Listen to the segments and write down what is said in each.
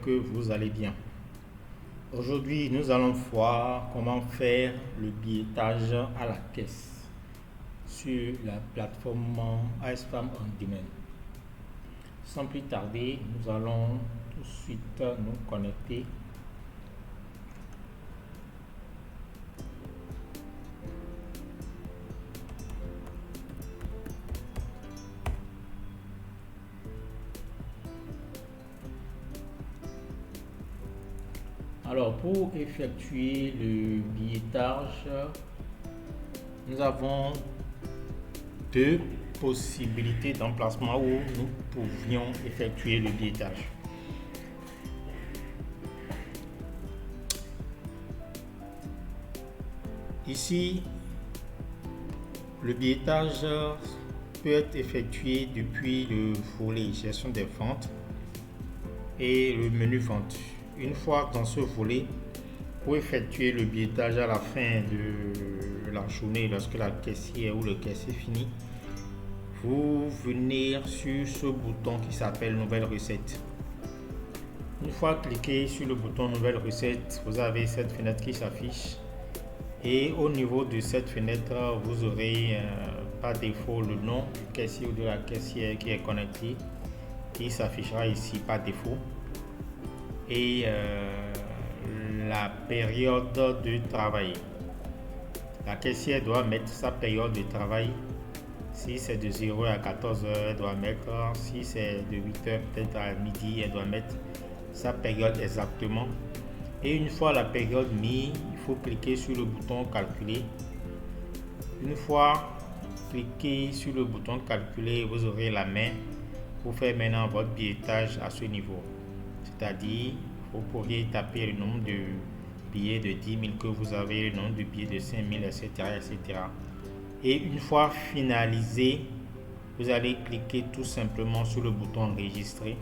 que vous allez bien. Aujourd'hui, nous allons voir comment faire le billetage à la caisse sur la plateforme iSpam On Demand. Sans plus tarder, nous allons tout de suite nous connecter. Alors, pour effectuer le billetage, nous avons deux possibilités d'emplacement où nous pouvions effectuer le billetage. Ici, le billetage peut être effectué depuis le volet gestion des ventes et le menu vente. Une fois dans ce volet, pour effectuer le billetage à la fin de la journée, lorsque la caissière ou le caissier finit, vous venez sur ce bouton qui s'appelle Nouvelle recette. Une fois cliqué sur le bouton Nouvelle recette, vous avez cette fenêtre qui s'affiche. Et au niveau de cette fenêtre, vous aurez par défaut le nom du caissier ou de la caissière qui est connecté. Il s'affichera ici par défaut. Et la période de travail. La caissière doit mettre sa période de travail. Si c'est de 0 à 14 heures, elle doit mettre. Si c'est de 8 heures peut-être à midi, elle doit mettre sa période exactement. Et une fois la période mise, il faut cliquer sur le bouton calculer. Une fois cliqué sur le bouton calculer, vous aurez la main pour faire maintenant votre billetage à ce niveau. C'est-à-dire, vous pourriez taper le nombre de billets de 10 000 que vous avez, le nombre de billets de 5 000, etc., etc. Et une fois finalisé, vous allez cliquer tout simplement sur le bouton enregistrer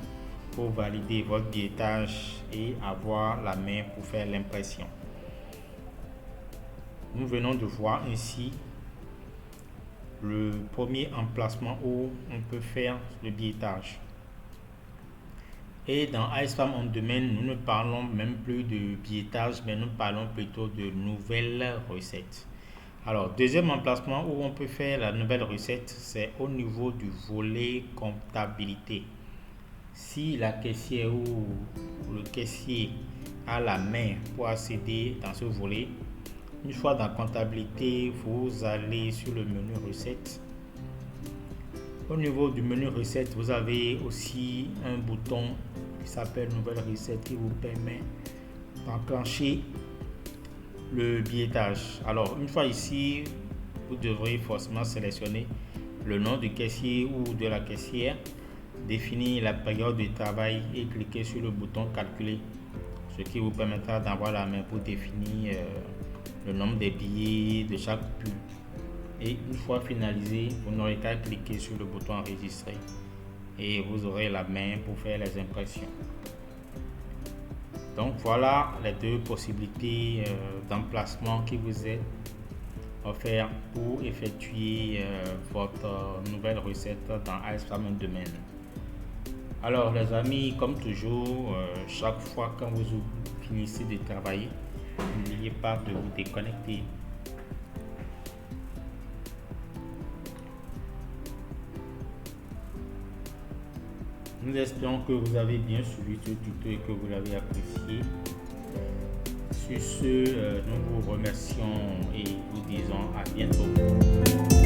pour valider votre billetage et avoir la main pour faire l'impression. Nous venons de voir ainsi le premier emplacement où on peut faire le billetage. Et dans iSpam On Demand, nous ne parlons même plus de billetage, mais nous parlons plutôt de nouvelles recettes. Alors, deuxième emplacement où on peut faire la nouvelle recette, c'est au niveau du volet comptabilité. Si la caissière ou le caissier a la main pour accéder dans ce volet, une fois dans comptabilité, vous allez sur le menu recettes. Au niveau du menu recettes, vous avez aussi un bouton qui s'appelle nouvelle recette qui vous permet d'enclencher le billetage. Alors, une fois ici, vous devrez forcément sélectionner le nom du caissier ou de la caissière, définir la période de travail et cliquer sur le bouton calculer, ce qui vous permettra d'avoir la main pour définir le nombre des billets de chaque pub. Et une fois finalisé, vous n'aurez qu'à cliquer sur le bouton enregistrer et vous aurez la main pour faire les impressions. Donc voilà les deux possibilités d'emplacement qui vous est offert pour effectuer votre nouvelle recette dans iSpam On Demand. Alors les amis, comme toujours, chaque fois quand vous finissez de travailler, n'oubliez pas de vous déconnecter. Nous espérons que vous avez bien suivi ce tuto et que vous l'avez apprécié. Sur ce, nous vous remercions et vous disons à bientôt.